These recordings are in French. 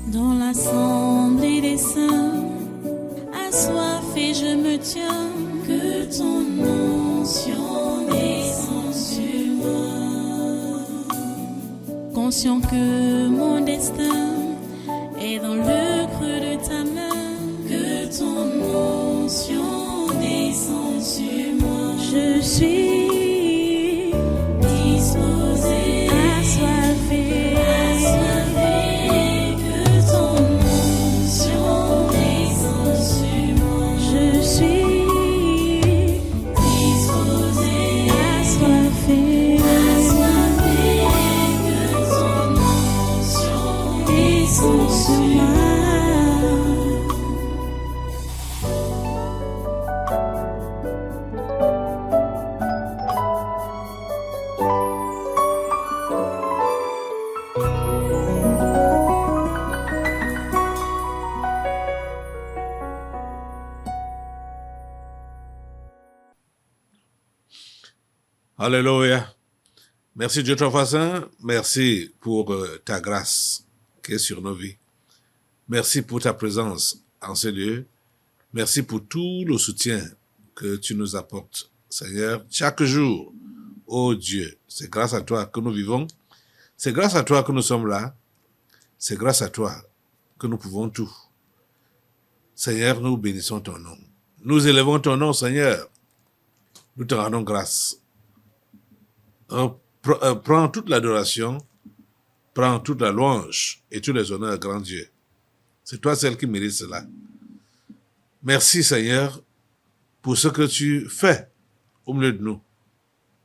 Dans l'assemblée des saints, assoiffé je me tiens, que ton onction descende sur moi. Conscient que mon destin est dans le creux de ta main, que ton onction descende sur moi. Je suis disposé, assoiffé, que ton onction descende sur moi. Je suis disposé, assoiffé, que ton onction descende sur moi. Alléluia. Merci Dieu trois saint. Merci pour ta grâce qui est sur nos vies. Merci pour ta présence en ce lieu. Merci pour tout le soutien que tu nous apportes, Seigneur, chaque jour. Oh Dieu, c'est grâce à toi que nous vivons. C'est grâce à toi que nous sommes là. C'est grâce à toi que nous pouvons tout. Seigneur, nous bénissons ton nom. Nous élevons ton nom, Seigneur. Nous te rendons grâce. Prends toute l'adoration, prends toute la louange et tous les honneurs, grand Dieu. C'est toi celle qui mérite cela. Merci Seigneur pour ce que tu fais au milieu de nous.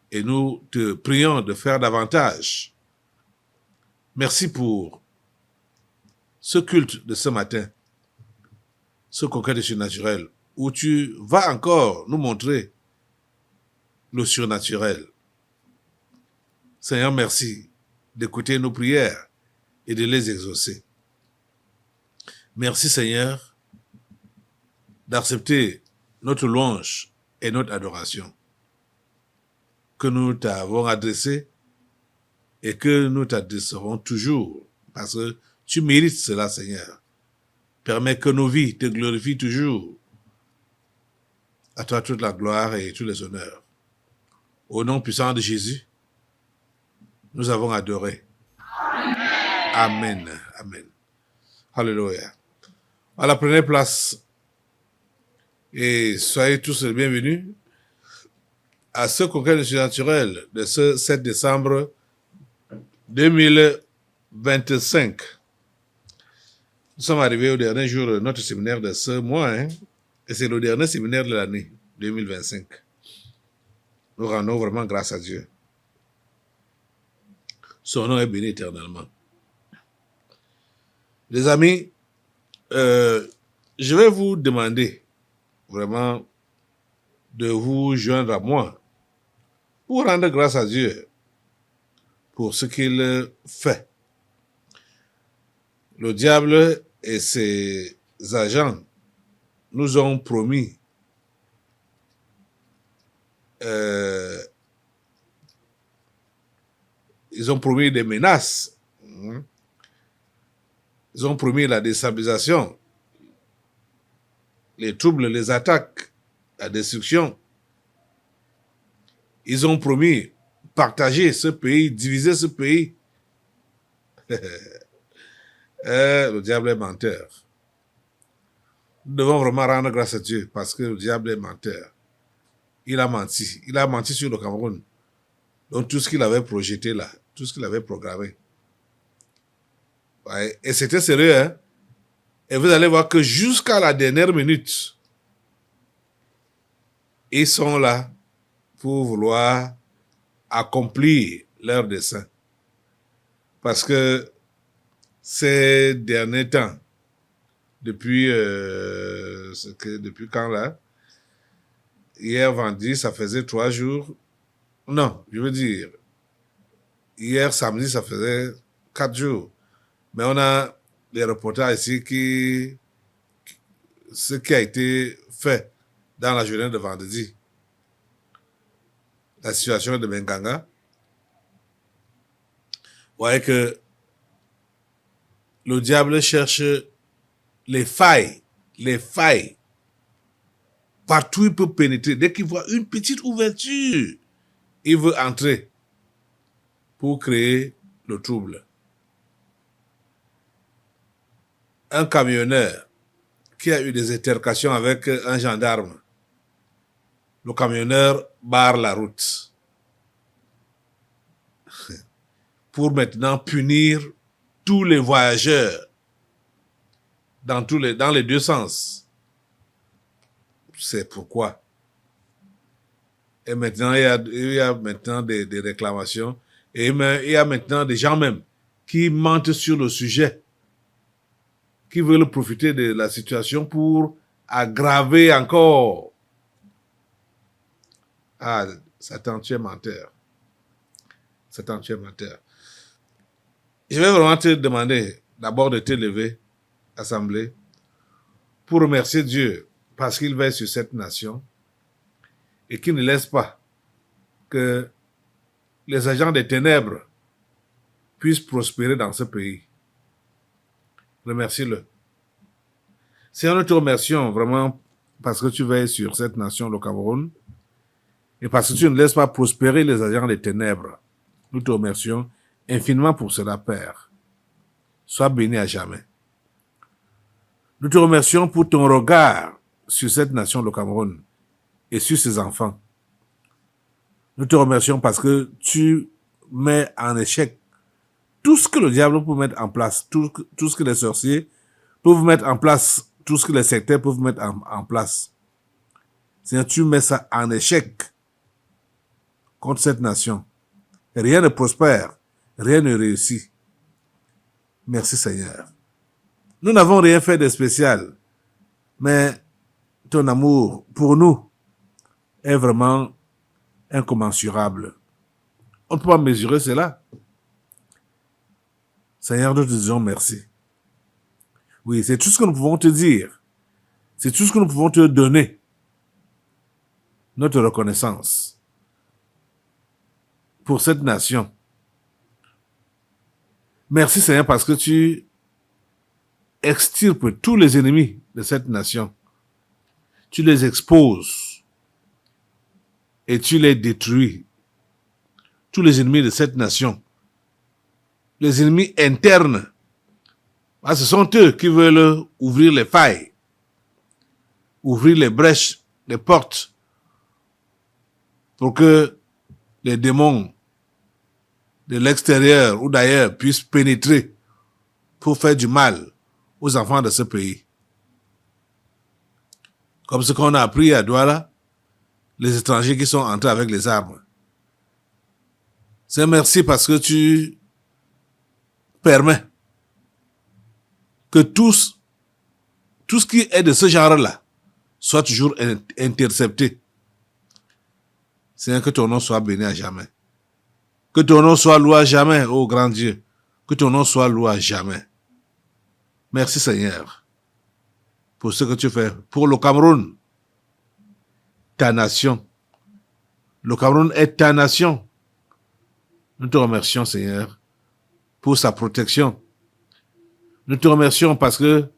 Et nous te prions de faire davantage. Merci pour ce culte de ce matin, ce conquête du surnaturel, où tu vas encore nous montrer le surnaturel. Seigneur, merci d'écouter nos prières et de les exaucer. Merci, Seigneur, d'accepter notre louange et notre adoration que nous t'avons adressée et que nous t'adresserons toujours, parce que tu mérites cela, Seigneur. Permets que nos vies te glorifient toujours. À toi toute la gloire et tous les honneurs. Au nom puissant de Jésus, nous avons adoré. Amen. Amen. Alléluia. À la première place, et soyez tous les bienvenus à ce congrès surnaturel de ce 7 décembre 2025. Nous sommes arrivés au dernier jour de notre séminaire de ce mois, et c'est le dernier séminaire de l'année 2025. Nous rendons vraiment grâce à Dieu. Son nom est béni éternellement. Les amis, je vais vous demander vraiment de vous joindre à moi pour rendre grâce à Dieu pour ce qu'il fait. Le diable et ses agents nous ont promis ils ont promis des menaces. Ils ont promis la déstabilisation, les troubles, les attaques, la destruction. Ils ont promis partager ce pays, diviser ce pays. Le diable est menteur. Nous devons vraiment rendre grâce à Dieu parce que le diable est menteur. Il a menti. Il a menti sur le Cameroun. Donc tout ce qu'il avait projeté là, tout ce qu'il avait programmé. Ouais. Et c'était sérieux, hein? Et vous allez voir que jusqu'à la dernière minute, ils sont là pour vouloir accomplir leur dessein. Parce que ces derniers temps, depuis quand là? Hier vendredi, ça faisait 3 jours. Non, je veux dire, hier samedi, ça faisait 4 jours. Mais on a des reportages ici ce qui a été fait dans la journée de vendredi. La situation de Benganga. Vous voyez que le diable cherche les failles. Partout il peut pénétrer. Dès qu'il voit une petite ouverture, il veut entrer pour créer le trouble. Un camionneur qui a eu des altercations avec un gendarme, le camionneur barre la route pour maintenant punir tous les voyageurs dans les deux sens. C'est pourquoi. Et maintenant, il y a maintenant des réclamations. Et il y a maintenant des gens même qui mentent sur le sujet, qui veulent profiter de la situation pour aggraver encore. Ah, Satan, tu es menteur. Satan, tu es menteur. Je vais vraiment te demander d'abord de te lever, assemblée, pour remercier Dieu parce qu'il veille sur cette nation et qu'il ne laisse pas que les agents des ténèbres puissent prospérer dans ce pays. Remercie-le. Seigneur, nous te remercions vraiment parce que tu veilles sur cette nation, le Cameroun, et parce que tu ne laisses pas prospérer les agents des ténèbres. Nous te remercions infiniment pour cela, Père. Sois béni à jamais. Nous te remercions pour ton regard sur cette nation, le Cameroun, et sur ses enfants. Nous te remercions parce que tu mets en échec tout ce que le diable peut mettre en place, tout ce que les sorciers peuvent mettre en place, tout ce que les sectaires peuvent mettre en place. Seigneur, tu mets ça en échec contre cette nation. Rien ne prospère, rien ne réussit. Merci Seigneur. Nous n'avons rien fait de spécial, mais ton amour pour nous est vraiment incommensurable. On ne peut pas mesurer cela. Seigneur, nous te disons merci. Oui, c'est tout ce que nous pouvons te dire. C'est tout ce que nous pouvons te donner. Notre reconnaissance pour cette nation. Merci Seigneur parce que tu extirpes tous les ennemis de cette nation. Tu les exposes et tu les détruis. Tous les ennemis de cette nation. Les ennemis internes. Ah, ce sont eux qui veulent ouvrir les failles, ouvrir les brèches, les portes, pour que les démons de l'extérieur ou d'ailleurs puissent pénétrer pour faire du mal aux enfants de ce pays. Comme ce qu'on a appris à Douala, les étrangers qui sont entrés avec les armes. C'est merci parce que tu permets que tout ce qui est de ce genre-là soit toujours intercepté. Seigneur, que ton nom soit béni à jamais. Que ton nom soit loué à jamais, ô grand Dieu. Que ton nom soit loué à jamais. Merci Seigneur pour ce que tu fais pour le Cameroun, ta nation. Le Cameroun est ta nation. Nous te remercions Seigneur pour sa protection. Nous te remercions parce que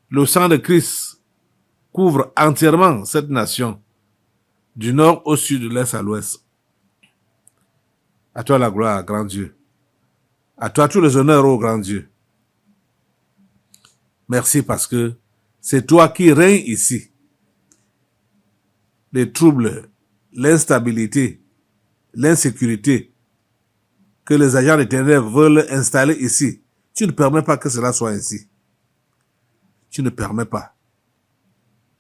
le sang de Christ couvre entièrement cette nation, du nord au sud, de l'est à l'ouest. À toi la gloire, grand Dieu. À toi tous les honneurs, ô grand Dieu. Merci parce que c'est toi qui règnes ici. Les troubles, l'instabilité, l'insécurité que les agents des ténèbres veulent installer ici, tu ne permets pas que cela soit ainsi. Tu ne permets pas.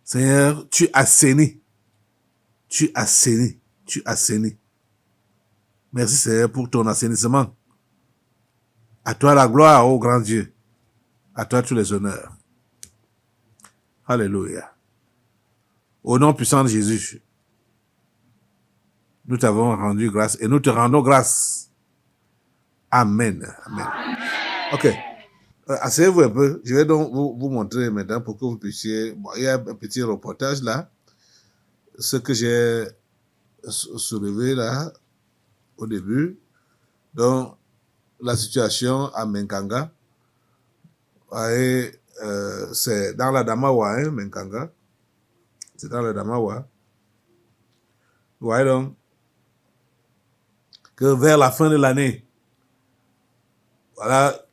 Seigneur, tu assainis. Tu assainis. Tu assainis. Merci Seigneur pour ton assainissement. À toi la gloire, ô grand Dieu. À toi tous les honneurs. Alléluia. Au nom puissant de Jésus, nous t'avons rendu grâce et nous te rendons grâce. Amen. Amen. Ok. Asseyez-vous un peu. Je vais donc vous montrer maintenant pour que vous puissiez... Bon, il y a un petit reportage là. Ce que j'ai soulevé là, au début. Donc, la situation à Menkanga, voyez, c'est dans la Damawa, hein, Menkanga. C'est dans la Damawa. Vous voyez donc que vers la fin de l'année, voilà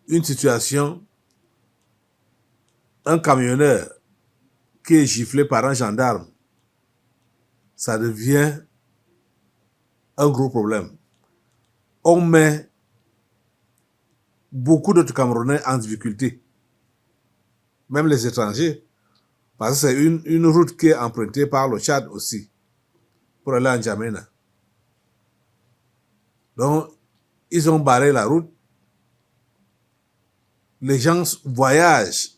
une situation, un camionneur qui est giflé par un gendarme, ça devient un gros problème. On met beaucoup d'autres Camerounais en difficulté, même les étrangers, parce que c'est une route qui est empruntée par le Tchad aussi, pour aller en N'Djamena. Donc, ils ont barré la route. Les gens voyagent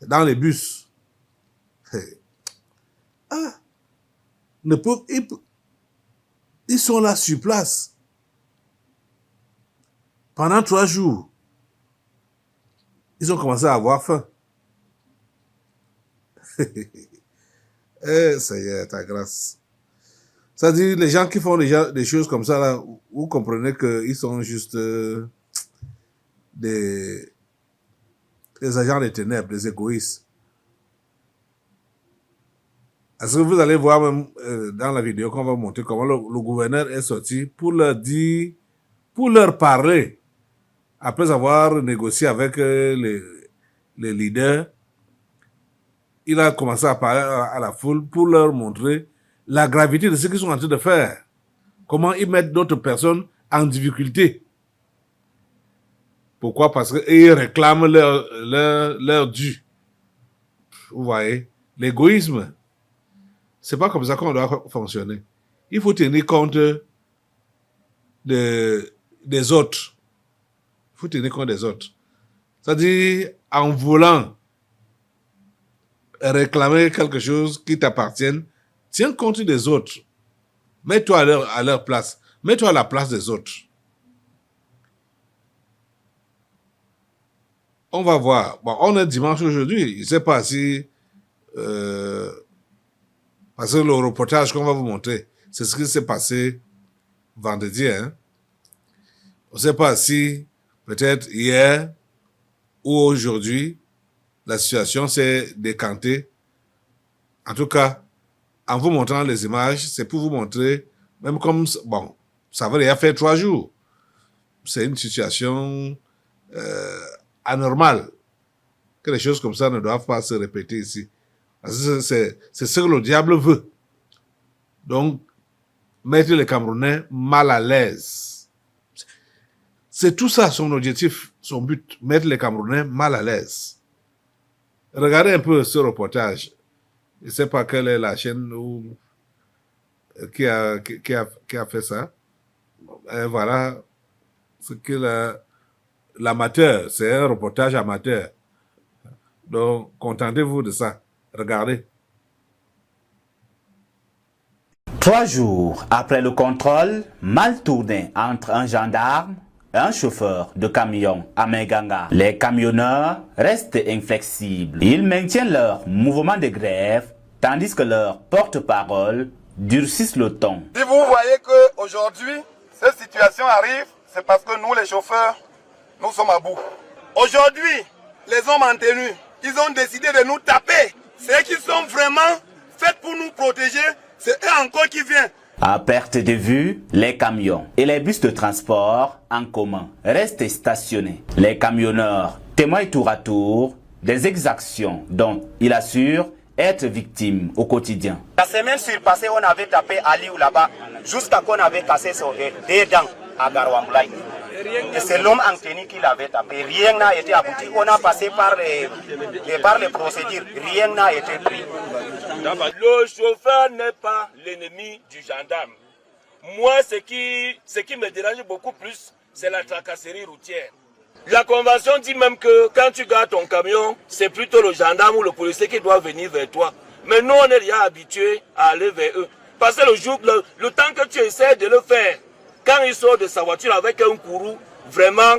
dans les bus. Ne peuvent, ils sont là sur place pendant 3 jours. Ils ont commencé à avoir faim. Seigneur, ta grâce. C'est-à-dire, les gens qui font des choses comme ça, là, vous comprenez qu'ils sont juste des agents des ténèbres, des égoïstes. Est-ce que vous allez voir même dans la vidéo qu'on va montrer comment le gouverneur est sorti pour leur dire, pour leur parler, après avoir négocié avec les leaders, il a commencé à parler à la foule pour leur montrer la gravité de ce qu'ils sont en train de faire. Comment ils mettent d'autres personnes en difficulté. Pourquoi? Parce qu'ils réclament leur dû. Vous voyez? L'égoïsme, c'est pas comme ça qu'on doit fonctionner. Il faut tenir compte des autres. Il faut tenir compte des autres. C'est-à-dire, en voulant réclamer quelque chose qui t'appartienne, tiens compte des autres. Mets-toi à leur place. Mets-toi à la place des autres. On va voir. Bon, on est dimanche aujourd'hui. Je ne sais pas si... parce que le reportage qu'on va vous montrer, c'est ce qui s'est passé vendredi. Hein? On ne sait pas si, peut-être hier ou aujourd'hui, la situation s'est décantée. En tout cas, en vous montrant les images, c'est pour vous montrer, même comme, bon, ça va déjà faire 3 jours. C'est une situation anormale. Que les choses comme ça ne doivent pas se répéter ici. Parce que c'est ce que le diable veut. Donc, mettre les Camerounais mal à l'aise. C'est tout ça son objectif, son but, mettre les Camerounais mal à l'aise. Regardez un peu ce reportage. Je ne sais pas quelle est la chaîne qui a fait ça. Et voilà ce que l'amateur, c'est un reportage amateur. Donc, contentez-vous de ça. Regardez. 3 jours après le contrôle mal tourné entre un gendarme et un chauffeur de camion à Menganga, les camionneurs restent inflexibles. Ils maintiennent leur mouvement de grève tandis que leurs porte-parole durcissent le ton. Si vous voyez qu'aujourd'hui, cette situation arrive, c'est parce que nous, les chauffeurs, nous sommes à bout. Aujourd'hui, les hommes en tenue, ils ont décidé de nous taper. Ceux qui sont vraiment faits pour nous protéger, c'est eux encore qui viennent. À perte de vue, les camions et les bus de transport en commun restent stationnés. Les camionneurs témoignent tour à tour des exactions dont ils assurent être victimes au quotidien. La semaine surpassée, on avait tapé Ali ou là-bas jusqu'à qu'on avait cassé des dents à Garouamboulaye. Et c'est l'homme en tenue qui l'avait tapé. Rien n'a été abouti. On a passé par les procédures. Rien n'a été pris. Le chauffeur n'est pas l'ennemi du gendarme. Moi, ce qui me dérange beaucoup plus, c'est la tracasserie routière. La convention dit même que quand tu gardes ton camion, c'est plutôt le gendarme ou le policier qui doit venir vers toi. Mais nous, on est déjà habitués à aller vers eux. Parce que le temps que tu essaies de le faire, quand il sort de sa voiture avec un courroux, vraiment,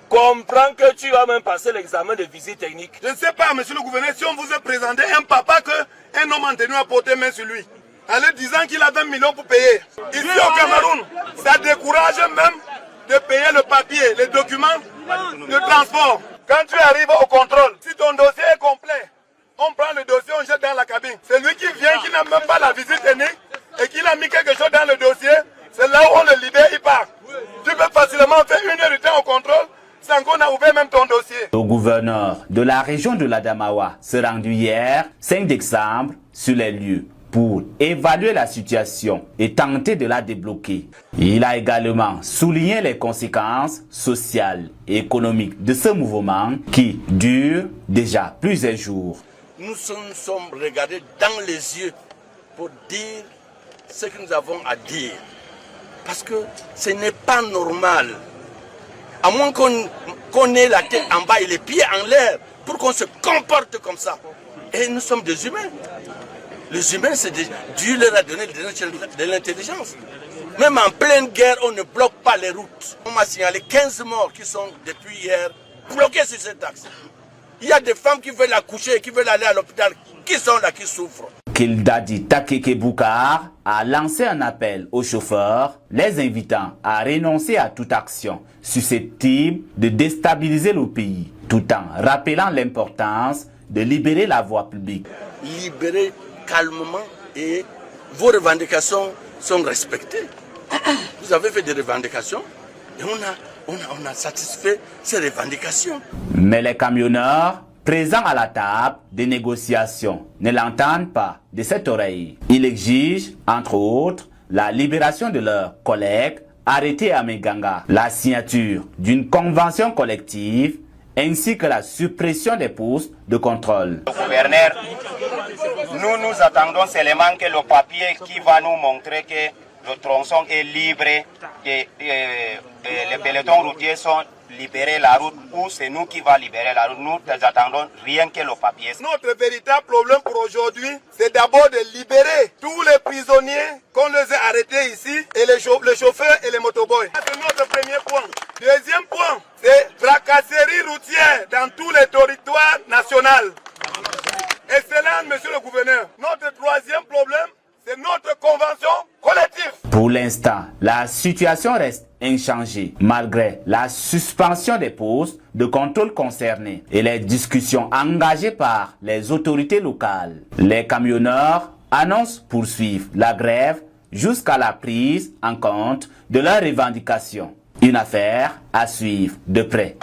comprends que tu vas même passer l'examen de visite technique. Je ne sais pas, monsieur le gouverneur, si on vous a présenté un papa qu'un homme en tenue a porté main sur lui, en lui disant qu'il a 20 millions pour payer. Ici au Cameroun, ça décourage même de payer le papier, les documents de transport. Quand tu arrives au contrôle, si ton dossier est complet, on prend le dossier, on jette dans la cabine. Celui qui vient, qui n'a même pas la visite technique et qui a mis quelque chose dans le dossier, c'est là où on le libère, il part. Tu peux facilement faire 1 heure de temps au contrôle sans qu'on a ouvert même ton dossier. Le gouverneur de la région de l'Adamawa s'est rendu hier, 5 décembre, sur les lieux pour évaluer la situation et tenter de la débloquer. Il a également souligné les conséquences sociales et économiques de ce mouvement qui dure déjà plusieurs jours. Nous sommes regardés dans les yeux pour dire ce que nous avons à dire. Parce que ce n'est pas normal. À moins qu'on ait la tête en bas et les pieds en l'air pour qu'on se comporte comme ça. Et nous sommes des humains. Les humains, c'est Dieu leur a donné de l'intelligence. Même en pleine guerre, on ne bloque pas les routes. On m'a signalé 15 morts qui sont depuis hier bloqués sur cet axe. Il y a des femmes qui veulent accoucher, qui veulent aller à l'hôpital, qui sont là, qui souffrent. Kildadi Takeke Boukar a lancé un appel aux chauffeurs, les invitant à renoncer à toute action susceptible de déstabiliser le pays, tout en rappelant l'importance de libérer la voie publique. Libérer calmement et vos revendications sont respectées. Vous avez fait des revendications et on a satisfait ces revendications. Mais les camionneurs présents à la table des négociations ne l'entendent pas de cette oreille. Ils exigent, entre autres, la libération de leurs collègues arrêtés à Meganga, la signature d'une convention collective ainsi que la suppression des postes de contrôle. Gouverneur, nous attendons seulement que le papier qui va nous montrer que le tronçon est libre, que les pelotons routiers sont libérés la route, ou c'est nous qui va libérer la route. Nous attendons rien que le papier. Notre véritable problème pour aujourd'hui, c'est d'abord de libérer tous les prisonniers qu'on les a arrêtés ici, et les chauffeurs et les motoboys. C'est notre premier point. Deuxième point, c'est tracasserie routière dans tous les territoires nationaux. Excellent, monsieur le gouverneur. Notre troisième problème, c'est notre convention collective. Pour l'instant, la situation reste inchangée malgré la suspension des postes de contrôle concernés et les discussions engagées par les autorités locales. Les camionneurs annoncent poursuivre la grève jusqu'à la prise en compte de leurs revendications. Une affaire à suivre de près.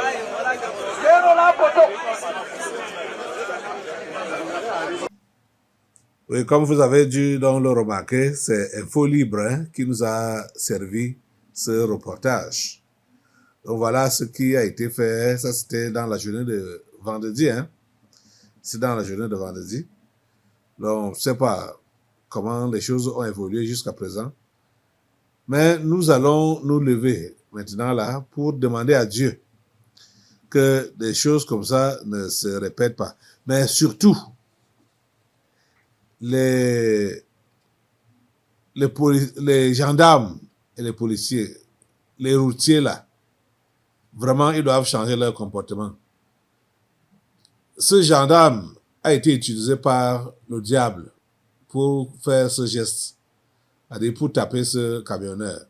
Oui, comme vous avez dû donc le remarquer, c'est Info Libre qui nous a servi ce reportage. Donc voilà ce qui a été fait. Ça, c'était dans la journée de vendredi. C'est dans la journée de vendredi. Donc, on ne sait pas comment les choses ont évolué jusqu'à présent. Mais nous allons nous lever maintenant là pour demander à Dieu que des choses comme ça ne se répètent pas. Mais surtout, les gendarmes et les policiers, les routiers là, vraiment, ils doivent changer leur comportement. Ce gendarme a été utilisé par le diable pour faire ce geste, c'est-à-dire pour taper ce camionneur.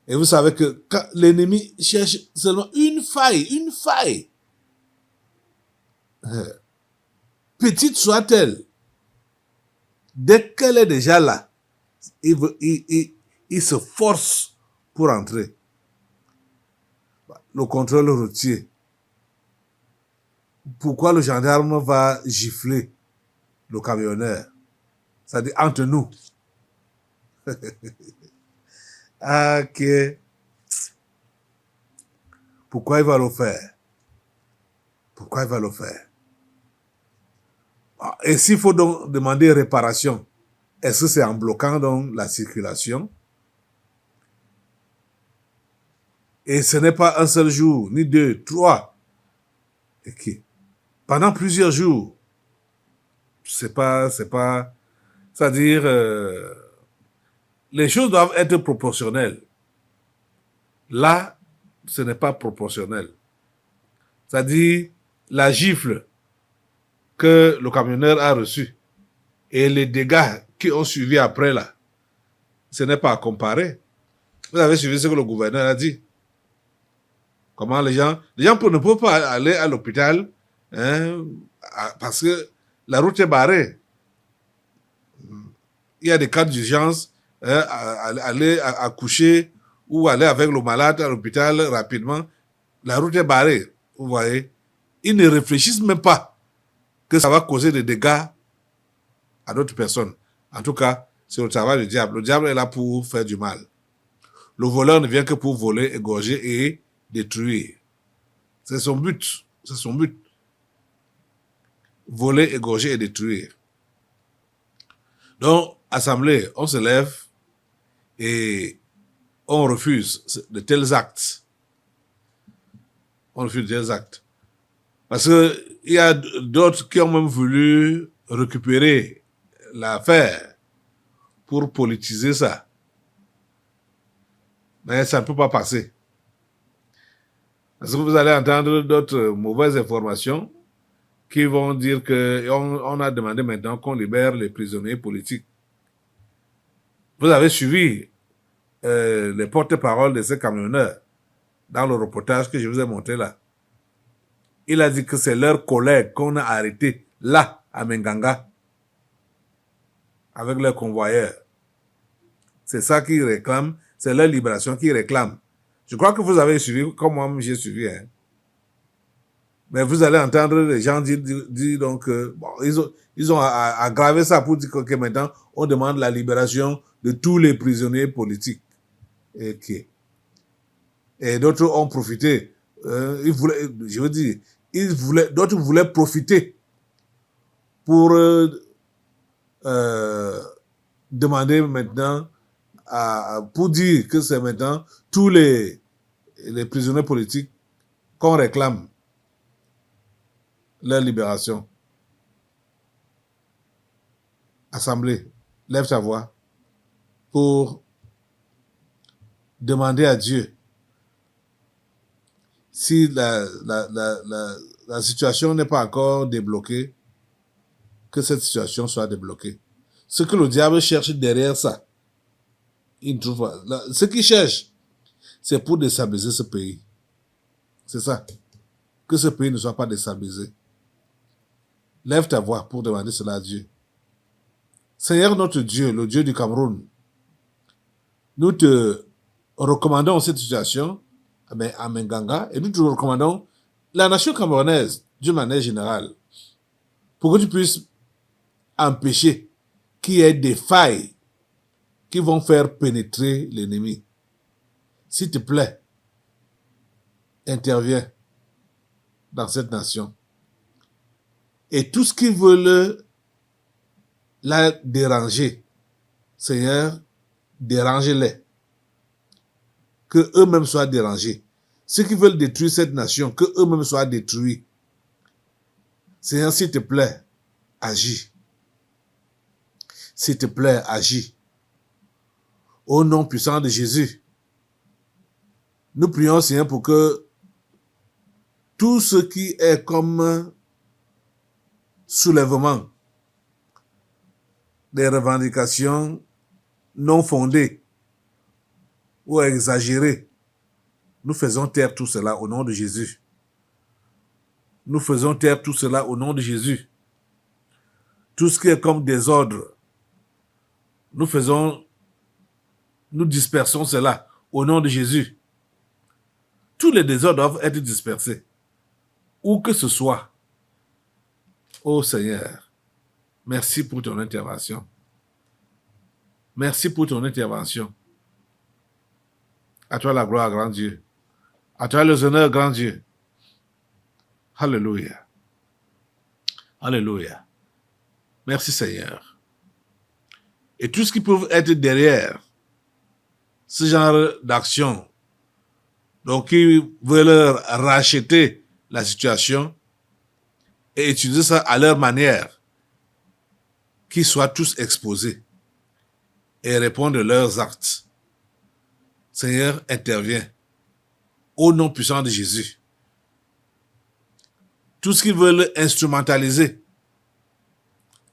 Et vous savez que quand l'ennemi cherche seulement une faille, petite soit-elle, dès qu'elle est déjà là, il se force pour entrer. Le contrôle routier. Pourquoi le gendarme va gifler le camionneur? C'est-à-dire entre nous. Ok. Pourquoi il va le faire? Pourquoi il va le faire? Et s'il faut donc demander réparation, est-ce que c'est en bloquant donc la circulation? Et ce n'est pas un seul jour, ni deux, trois. Okay. Pendant plusieurs jours. C'est-à-dire, les choses doivent être proportionnelles. Là, ce n'est pas proportionnel. C'est-à-dire, la gifle que le camionneur a reçue et les dégâts qui ont suivi après là, ce n'est pas à comparer. Vous avez suivi ce que le gouverneur a dit. Comment les gens ne peuvent pas aller à l'hôpital hein, parce que la route est barrée. Il y a des cas d'urgence, hein, aller accoucher ou aller avec le malade à l'hôpital rapidement. La route est barrée, vous voyez. Ils ne réfléchissent même pas que ça va causer des dégâts à d'autres personnes. En tout cas, c'est le travail du diable. Le diable est là pour faire du mal. Le voleur ne vient que pour voler, égorger et détruire. C'est son but. C'est son but. Voler, égorger et détruire. Donc, assemblée, on se lève et on refuse de tels actes. On refuse de tels actes. Parce qu'il y a d'autres qui ont même voulu récupérer l'affaire pour politiser ça. Mais ça ne peut pas passer. Parce que vous allez entendre d'autres mauvaises informations qui vont dire qu'on a demandé maintenant qu'on libère les prisonniers politiques. Vous avez suivi les porte-paroles de ces camionneurs dans le reportage que je vous ai montré là. Il a dit que c'est leurs collègues qu'on a arrêtés là, à Menganga, avec leurs convoyeurs. C'est ça qu'ils réclament, c'est leur libération qu'ils réclament. Je crois que vous avez suivi, comme moi j'ai suivi. Hein. Mais vous allez entendre les gens dire donc bon, ils ont aggravé ça pour dire que maintenant on demande la libération de tous les prisonniers politiques. Et d'autres ont profité. Ils voulaient, je veux dire, d'autres voulaient profiter pour demander maintenant, pour dire que c'est maintenant tous les prisonniers politiques qu'on réclame leur libération. Assemblée, lève ta voix pour demander à Dieu si la situation n'est pas encore débloquée, que cette situation soit débloquée. Ce que le diable cherche derrière ça, il ne trouve pas. Ce qu'il cherche, c'est pour déstabiliser ce pays. C'est ça. Que ce pays ne soit pas déstabilisé. Lève ta voix pour demander cela à Dieu. Seigneur notre Dieu, le Dieu du Cameroun, nous te recommandons cette situation à Menganga et nous te recommandons la nation camerounaise d'une manière générale pour que tu puisses empêcher qu'il y ait des failles qui vont faire pénétrer l'ennemi. S'il te plaît, interviens dans cette nation. Et tout ce qui veut la déranger, Seigneur, dérangez-les. Que eux-mêmes soient dérangés. Ceux qui veulent détruire cette nation, que eux-mêmes soient détruits. Seigneur, s'il te plaît, agis. S'il te plaît, agis. Au nom puissant de Jésus, nous prions, Seigneur, pour que tout ce qui est comme soulèvement des revendications non fondées ou exagérées, nous faisons taire tout cela au nom de Jésus. Nous faisons taire tout cela au nom de Jésus. Tout ce qui est comme désordre, nous dispersons cela au nom de Jésus. Tous les désordres doivent être dispersés. Où que ce soit. Ô Seigneur, merci pour ton intervention. Merci pour ton intervention. À toi la gloire, grand Dieu. À toi les honneurs, grand Dieu. Alléluia. Alléluia. Merci Seigneur. Et tout ce qui peut être derrière ce genre d'action, donc qui veulent racheter la situation et utiliser ça à leur manière, qu'ils soient tous exposés et répondent de leurs actes. Seigneur, interviens au nom puissant de Jésus. Tout ce qu'ils veulent instrumentaliser,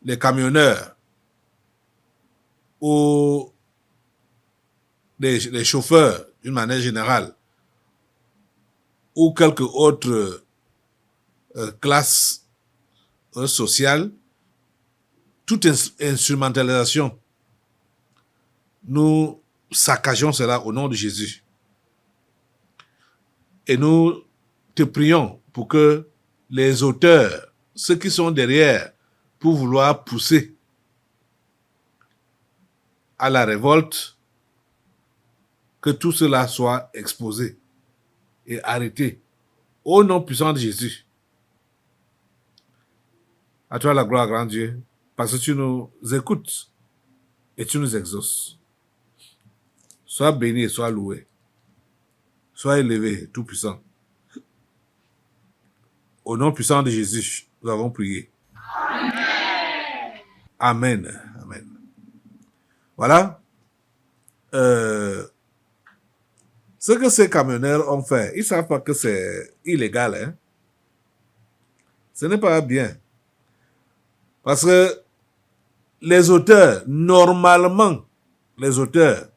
les camionneurs ou les chauffeurs d'une manière générale, ou quelque autre classe sociale, toute instrumentalisation, nous saccageons cela au nom de Jésus. Et nous te prions pour que les auteurs, ceux qui sont derrière, pour vouloir pousser à la révolte, que tout cela soit exposé et arrêté au nom puissant de Jésus. À toi la gloire, grand Dieu, parce que tu nous écoutes et tu nous exauces. Sois béni et sois loué. Sois élevé, tout-puissant. Au nom puissant de Jésus, nous avons prié. Amen. Amen. Voilà. Ce que ces camionneurs ont fait, ils ne savent pas que c'est illégal. Hein? Ce n'est pas bien. Parce que les auteurs, normalement, les auteurs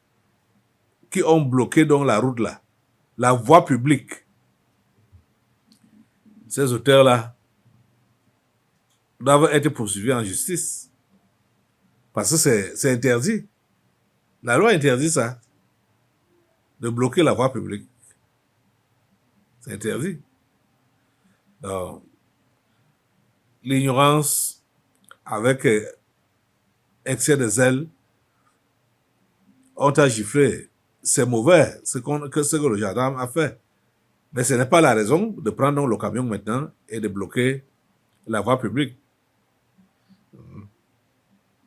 qui ont bloqué donc la route là, la voie publique, ces auteurs-là doivent être poursuivis en justice. Parce que c'est interdit. La loi interdit ça, de bloquer la voie publique. C'est interdit. Donc, l'ignorance avec excès de zèle ont à gifler. C'est mauvais ce que le gendarme a fait. Mais ce n'est pas la raison de prendre donc le camion maintenant et de bloquer la voie publique.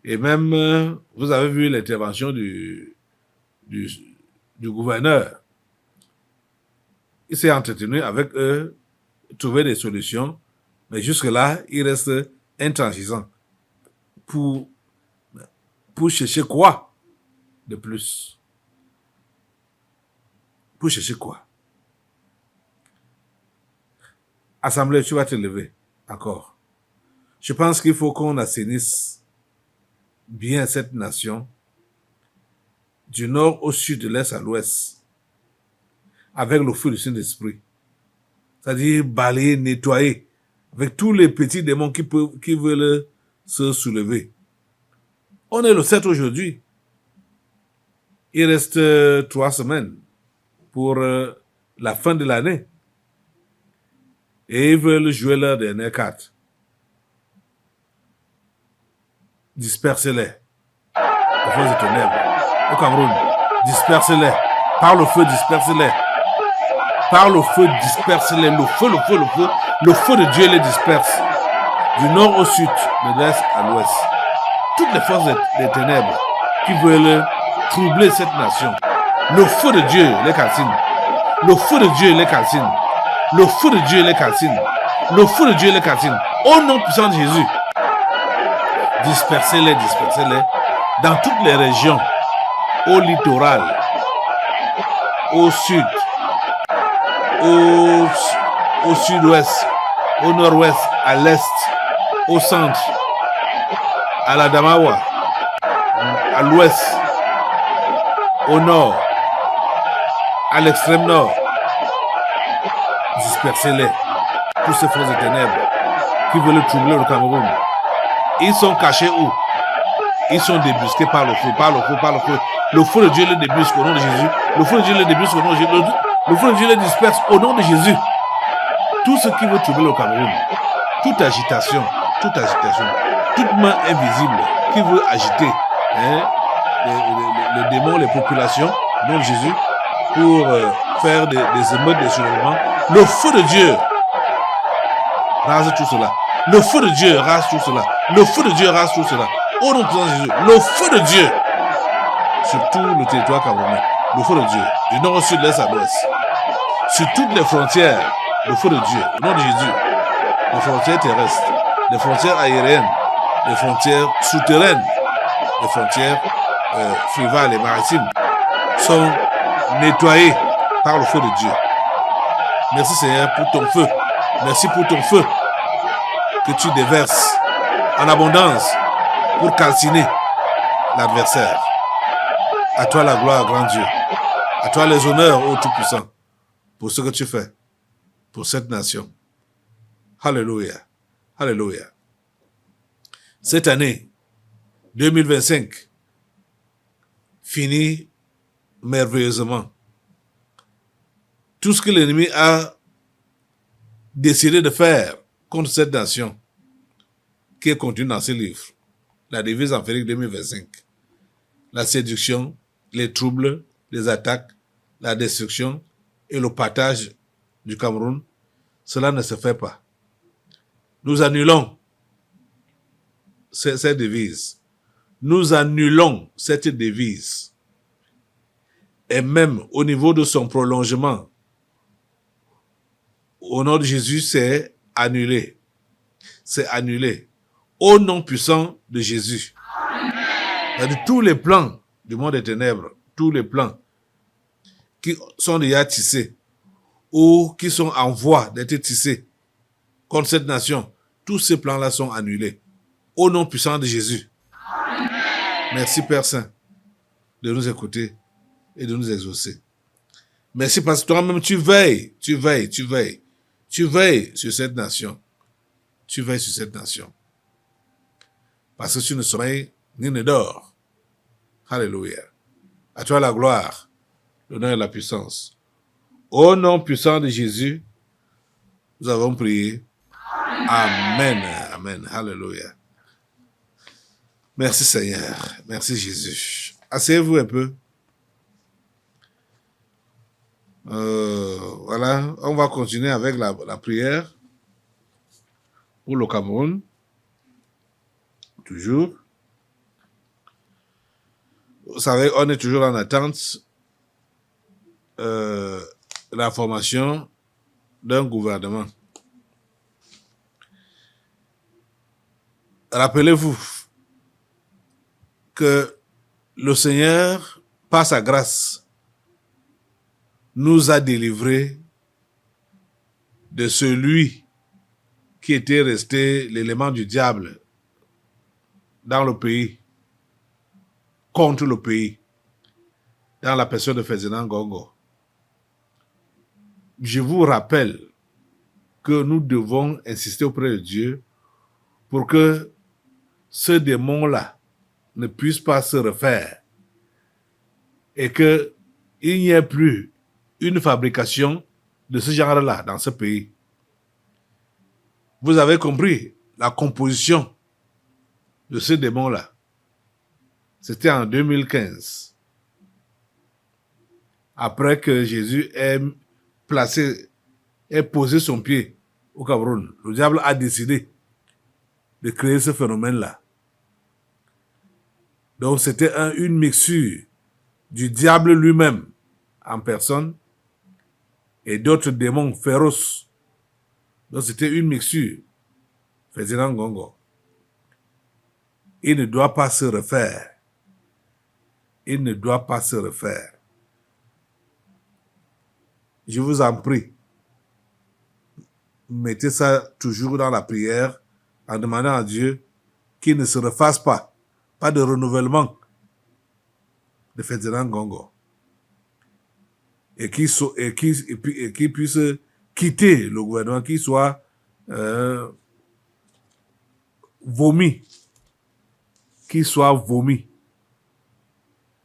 Et même, vous avez vu l'intervention du gouverneur. Il s'est entretenu avec eux, trouver des solutions, mais jusque-là, il reste intransigeant. Pour chercher quoi de plus? Pour chercher quoi? Assemblée, tu vas te lever encore. Je pense qu'il faut qu'on assainisse bien cette nation, du nord au sud, de l'est à l'ouest, avec le feu du Saint-Esprit. C'est-à-dire balayer, nettoyer, avec tous les petits démons qui veulent se soulever. On est le 7 aujourd'hui. Il reste 3 semaines pour la fin de l'année. Et ils veulent jouer leur dernière carte. Dispersez-les. Les forces de ténèbres. Au Cameroun, dispersez-les. Par le feu, dispersez-les. Par le feu, dispersez-les. Le feu. Le feu de Dieu les disperse. Du nord au sud, de l'est à l'ouest. Toutes les forces des ténèbres qui veulent troubler cette nation. Le feu de Dieu les calcine. Le feu de Dieu les calcine. Le feu de Dieu les calcine. Le feu de Dieu les calcine. Au nom puissant de Jésus. Dispersez-les dans toutes les régions, au littoral, au sud, au sud-ouest, au nord-ouest, à l'est, au centre, à la Damawa, à l'ouest, au nord, à l'extrême nord. Dispersez-les, tous ces forces de ténèbres qui veulent troubler le Cameroun. Ils sont cachés où? Ils sont débusqués par le feu. Le feu de Dieu les débusque au nom de Jésus. Le feu de Dieu les débusque au nom de Jésus. Le feu de Dieu les disperse au nom de Jésus. Tout ce qui veut troubler le Cameroun, toute agitation, toute main invisible qui veut agiter les démons, les populations, au nom de Jésus, pour faire des émeutes, des soulèvements, le feu de Dieu rase tout cela. Le feu de Dieu rase tout cela. Le feu de Dieu rase tout cela. Au nom de Jésus, le feu de Dieu sur tout le territoire camerounais. Le feu de Dieu, du nord au sud, de l'est à l'ouest. Sur toutes les frontières, le feu de Dieu, au nom de Jésus. Les frontières terrestres, les frontières aériennes, les frontières souterraines, les frontières fleuves et maritimes sont nettoyées par le feu de Dieu. Merci Seigneur pour ton feu. Merci pour ton feu que tu déverses en abondance pour calciner l'adversaire. À toi la gloire, grand Dieu. À toi les honneurs, ô Tout-Puissant, pour ce que tu fais. pour cette nation. Alléluia. Alléluia. Cette année 2025 finit merveilleusement. Tout ce que l'ennemi a décidé de faire contre cette nation, qui est contenu dans ce livre, la devise empirique 2025, la séduction, les troubles, les attaques, la destruction et le partage du Cameroun, cela ne se fait pas. Nous annulons cette devise. Nous annulons cette devise. Et même au niveau de son prolongement, au nom de Jésus, c'est annulé. C'est annulé. Au nom puissant de Jésus. De tous les plans du monde des ténèbres, tous les plans qui sont déjà tissés ou qui sont en voie d'être tissés contre cette nation, tous ces plans-là sont annulés. Au nom puissant de Jésus. Merci Père Saint de nous écouter et de nous exaucer. Merci parce que toi-même tu veilles sur cette nation. Tu veilles sur cette nation. Parce que tu ne sommeilles ni ne dors. Alléluia. À toi la gloire, l'honneur et la puissance. Au nom puissant de Jésus, nous avons prié. Amen. Amen. Alléluia. Merci Seigneur. Merci Jésus. Asseyez-vous un peu. Voilà. On va continuer avec la prière pour le Cameroun. Toujours. Vous savez, on est toujours en attente de la formation d'un gouvernement. Rappelez-vous que le Seigneur, par sa grâce, nous a délivrés de celui qui était resté l'élément du diable dans le pays, contre le pays, dans la personne de Ferdinand Ngongo. Je vous rappelle que nous devons insister auprès de Dieu pour que ce démon-là ne puisse pas se refaire et qu'il n'y ait plus une fabrication de ce genre-là dans ce pays. Vous avez compris la composition de ce démon-là. C'était en 2015. Après que Jésus ait posé son pied au Cameroun, le diable a décidé de créer ce phénomène-là. Donc c'était une mixture du diable lui-même en personne et d'autres démons féroces. Donc c'était une mixture. Ferdinand Ngongo. Il ne doit pas se refaire. Il ne doit pas se refaire. Je vous en prie, mettez ça toujours dans la prière en demandant à Dieu qu'il ne se refasse pas de renouvellement de Ferdinand Ngongo et qu'il puisse quitter le gouvernement, qu'il soit vomi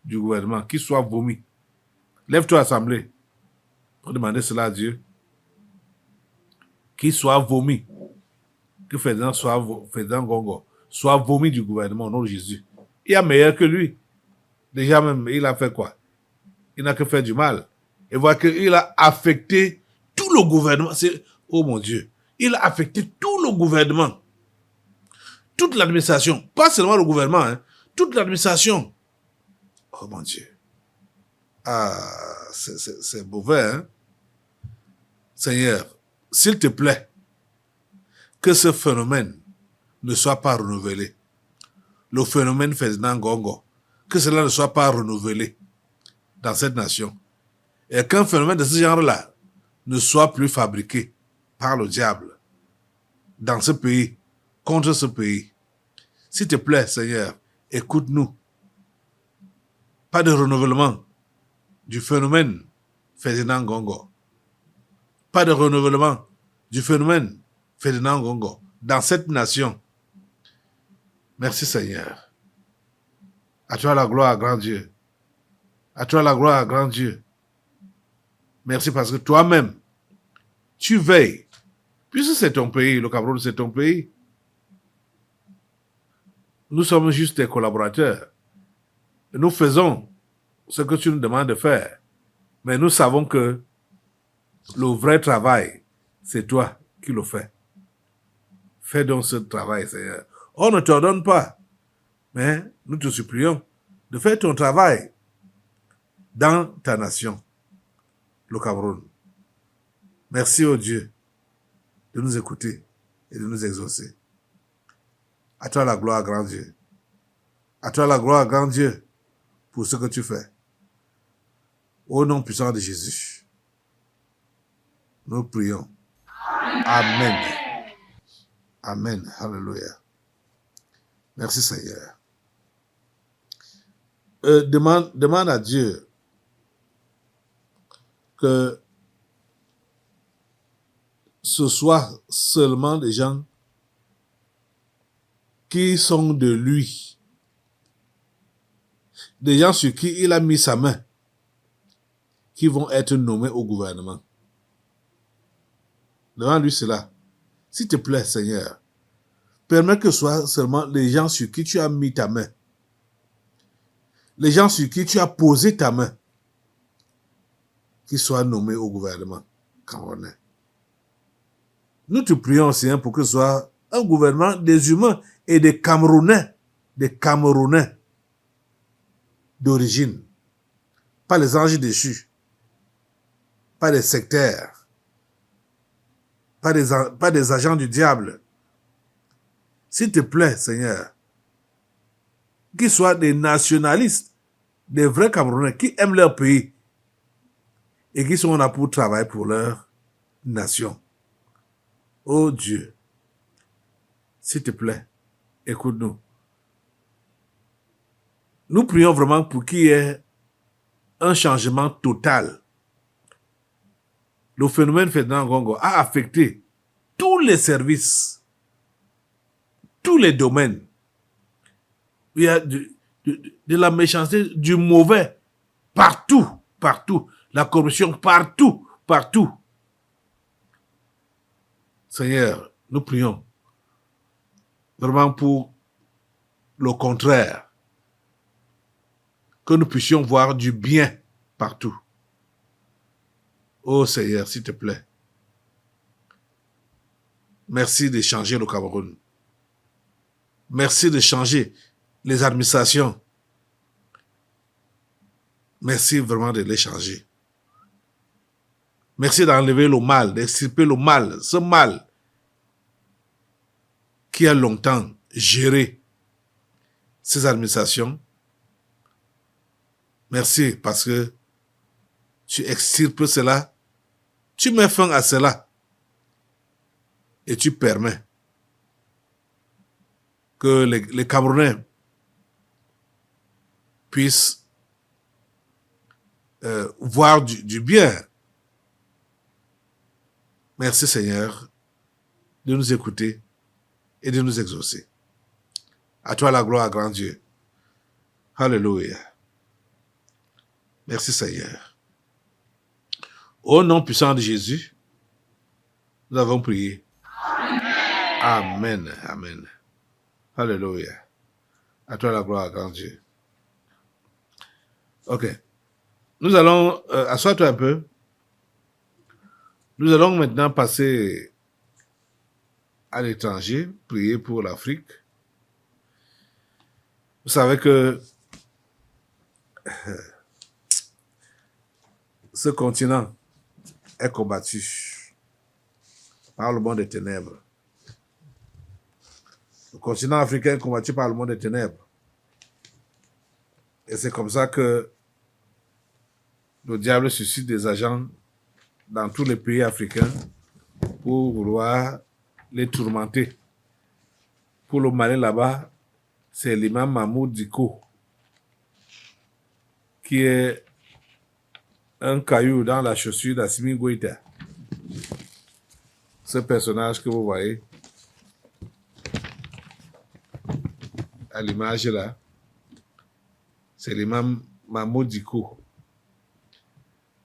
du gouvernement, qu'il soit vomi. Lève-toi, assemblée, pour demander cela à Dieu. Qu'il soit vomi. Que Ferdinand Ngongo soit vomi du gouvernement au nom de Jésus. Il y a meilleur que lui. Déjà même, il a fait quoi? Il n'a que fait du mal. Et voilà qu'il a affecté tout le gouvernement. Oh mon Dieu. Il a affecté tout le gouvernement. Toute l'administration. Pas seulement le gouvernement, hein. Toute l'administration. Oh mon Dieu. Ah, c'est mauvais, hein. Seigneur, s'il te plaît, que ce phénomène ne soit pas renouvelé. Le phénomène Ferdinand Ngongo, que cela ne soit pas renouvelé dans cette nation. Et qu'un phénomène de ce genre-là ne soit plus fabriqué par le diable dans ce pays, contre ce pays. S'il te plaît, Seigneur, écoute-nous. Pas de renouvellement du phénomène Ferdinand Ngongo. pas de renouvellement du phénomène Ferdinand Ngongo dans cette nation. Merci Seigneur. À toi la gloire, grand Dieu. À toi la gloire, grand Dieu. Merci parce que toi-même, tu veilles. Puisque c'est ton pays, le Cameroun, c'est ton pays. Nous sommes juste des collaborateurs. Nous faisons ce que tu nous demandes de faire. Mais nous savons que le vrai travail, c'est toi qui le fais. Fais donc ce travail, Seigneur. On ne t'ordonne pas, mais nous te supplions de faire ton travail dans ta nation, le Cameroun. Merci au Dieu de nous écouter et de nous exaucer. À toi la gloire, grand Dieu. À toi la gloire, grand Dieu, pour ce que tu fais. Au nom puissant de Jésus, nous prions. Amen. Amen. Alléluia. Merci Seigneur. Demande à Dieu que ce soit seulement des gens qui sont de lui, des gens sur qui il a mis sa main, qui vont être nommés au gouvernement. Demande-lui cela. S'il te plaît, Seigneur, permets que ce soit seulement les gens sur qui tu as mis ta main, les gens sur qui tu as posé ta main, qui soient nommés au gouvernement camerounais. Nous te prions, Seigneur, pour que ce soit un gouvernement des humains et des Camerounais d'origine, pas les anges déchus, pas les sectaires, pas des agents du diable. S'il te plaît, Seigneur, qu'ils soient des nationalistes, des vrais Camerounais qui aiment leur pays et qui sont là pour travailler pour leur nation. Oh Dieu, s'il te plaît, écoute-nous. Nous prions vraiment pour qu'il y ait un changement total. Le phénomène Ferdinand Ngongo a affecté tous les services, tous les domaines. Il y a de la méchanceté, du mauvais, partout. La corruption, partout. Seigneur, nous prions vraiment pour le contraire, que nous puissions voir du bien partout. Oh Seigneur, s'il te plaît, merci de changer le Cameroun. Merci de changer les administrations. Merci vraiment de les changer. Merci d'enlever le mal, d'extirper le mal, ce mal qui a longtemps géré ces administrations. Merci parce que tu extirpes cela, tu mets fin à cela et tu permets que les Camerounais puissent voir du bien. Merci Seigneur de nous écouter et de nous exaucer. À toi la gloire, grand Dieu. Alléluia. Merci Seigneur. Au nom puissant de Jésus, nous avons prié. Amen. Amen. Alléluia. À toi la gloire, grand Dieu. Ok. Nous allons, assois-toi un peu. Nous allons maintenant passer à l'étranger, prier pour l'Afrique. Vous savez que ce continent est combattu par le monde des ténèbres. Le continent africain est combattu par le monde des ténèbres. Et c'est comme ça que le diable suscite des agents dans tous les pays africains pour vouloir les tourmenter. Pour le Mali là-bas, c'est l'imam Mahmoud Diko, qui est un caillou dans la chaussure d'Assimi Goïta. ce personnage que vous voyez à l'image là, c'est l'imam Mahmoud Dicko.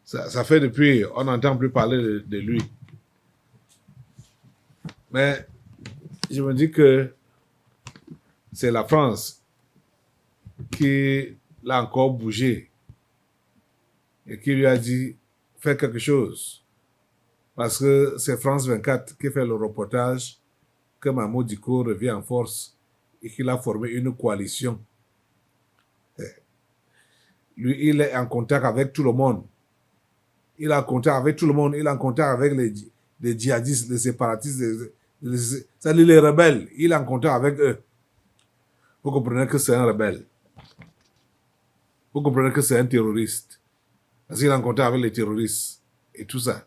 Ça fait depuis, on n'entend plus parler de lui. Mais je me dis que c'est la France qui l'a encore bougé et qui lui a dit fais quelque chose. Parce que c'est France 24 qui fait le reportage que Mahmoud Dicko revient en force et qu'il a formé une coalition. Lui, il est en contact avec tout le monde. Il est en contact avec tout le monde. Il est en contact avec les djihadistes, les séparatistes, c'est-à-dire les rebelles. Il est en contact avec eux. Vous comprenez que c'est un rebelle. Vous comprenez que c'est un terroriste. Parce qu'il est en contact avec les terroristes et tout ça.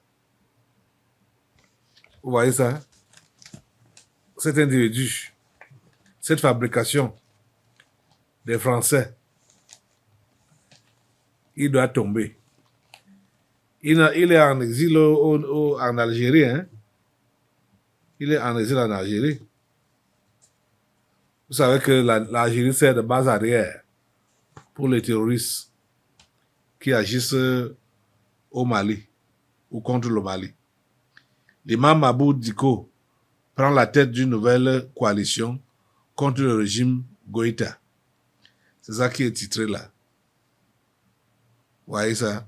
Vous voyez ça? Cet individu, cette fabrication des Français, il doit tomber. Il est en exil en Algérie. Hein? Il est en exil en Algérie. Vous savez que l'Algérie sert de base arrière pour les terroristes qui agissent au Mali ou contre le Mali. L'imam Mahmoud Dicko prend la tête d'une nouvelle coalition contre le régime Goïta. C'est ça qui est titré là. Vous voyez ça?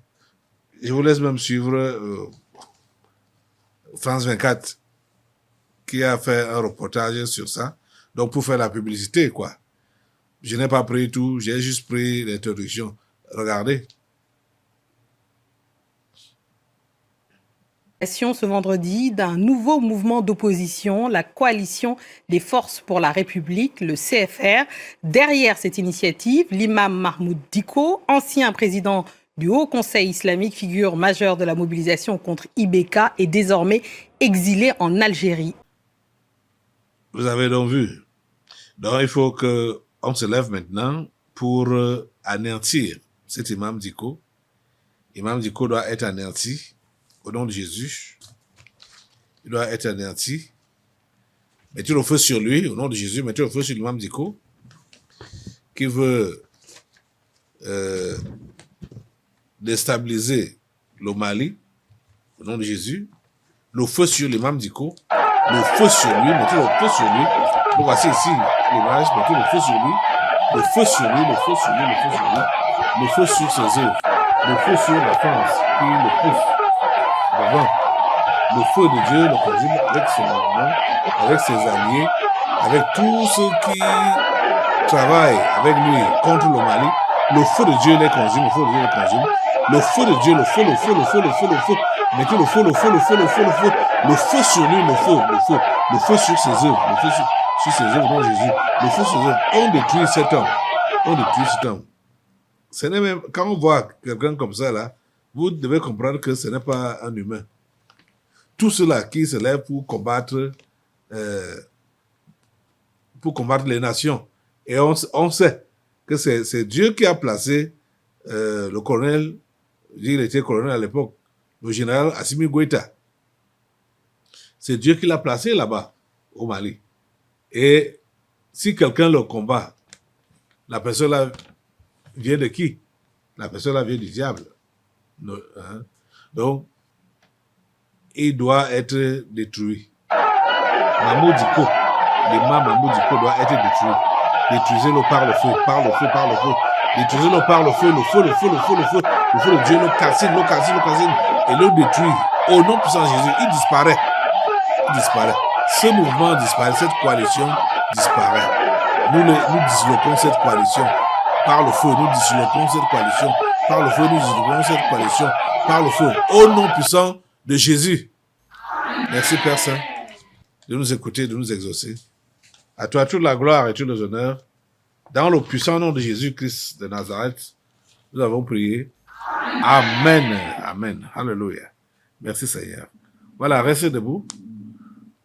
Je vous laisse même suivre France 24 qui a fait un reportage sur ça. Donc pour faire la publicité, quoi. Je n'ai pas pris tout, j'ai juste pris l'introduction. Regardez. Ce vendredi d'un nouveau mouvement d'opposition, la Coalition des Forces pour la République, le CFR. Derrière cette initiative, l'imam Mahmoud Dicko, ancien président du Haut Conseil islamique, figure majeure de la mobilisation contre IBK, est désormais exilé en Algérie. Vous avez donc vu. Donc il faut qu'on se lève maintenant pour anéantir cet imam Dicko. Imam Dicko doit être anéanti. Au nom de Jésus, il doit être anéanti. Mettez le feu sur lui, au nom de Jésus, mettez le feu sur l'imam Dicko, qui veut déstabiliser le Mali, au nom de Jésus. Le feu sur l'imam Dicko, le feu sur lui, mettez le feu sur lui. Donc voici ici l'image, mettez le feu sur lui, le feu sur lui, le feu sur lui, le feu sur lui, le feu sur ses œuvres, le feu sur la France qui le pousse. Devant. Le feu de Dieu le consume avec ses mouvements, avec ses alliés, avec tous ceux qui travaillent avec lui contre le Mali. Le feu de Dieu les consume, le feu de Dieu les consume. Le feu de Dieu, le feu, le feu, le feu, le feu, le feu. Mettez le feu, le feu, le feu, le feu, le feu. Le feu sur lui, le feu, le feu. Le feu sur ses œuvres, le feu sur ses œuvres, non Jésus. Le feu sur ses œuvres. On détruit cet homme. On détruit cet homme. Ce n'est même, quand on voit quelqu'un comme ça là, vous devez comprendre que ce n'est pas un humain. Tout cela qui se lève pour combattre les nations. Et on sait que c'est Dieu qui a placé le colonel, il était colonel à l'époque, le général Assimi Goïta. C'est Dieu qui l'a placé là-bas, au Mali. Et si quelqu'un le combat, la personne là vient de qui? La personne là vient du diable. Donc, il doit être détruit. Mahmoud Dicko, l'imam Mahmoud Dicko doit être détruit. Détruisez-le par le feu, par le feu, par le feu. Détruisez-le par le feu, le feu, le feu, le feu, le feu. Le feu de Dieu le calcine, le calcine, le calcine. Et le détruit. Au nom puissant de Jésus, il disparaît. Il disparaît. Ce mouvement disparaît, cette coalition disparaît. Nous disloquons cette coalition par le feu. Nous disloquons cette coalition par le feu. Nous disloquons cette coalition par le feu. Au nom puissant de Jésus. Merci Père Saint de nous écouter, de nous exaucer. À toi toute la gloire et tous les honneurs. Dans le puissant nom de Jésus-Christ de Nazareth, nous avons prié. Amen. Amen. Alléluia. Merci Seigneur. Voilà, restez debout.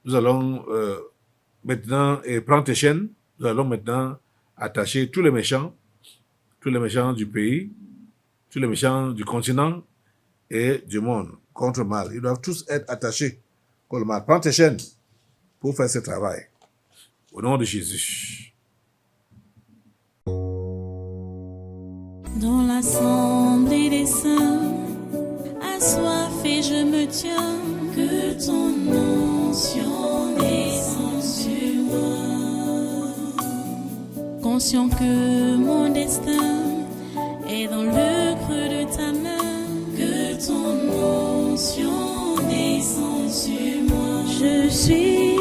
Nous allons maintenant, et prends tes chaînes, nous allons maintenant attacher tous les méchants du pays, tous les méchants du continent et du monde contre le mal. Ils doivent tous être attachés Paul Marc, prends tes chaînes pour faire ce travail. Au nom de Jésus. Dans l'assemblée des saints, assoiffé je me tiens, que ton onction descende sur moi. Conscient que mon destin est dans le creux de ta main, que ton onction descende sur moi. Je suis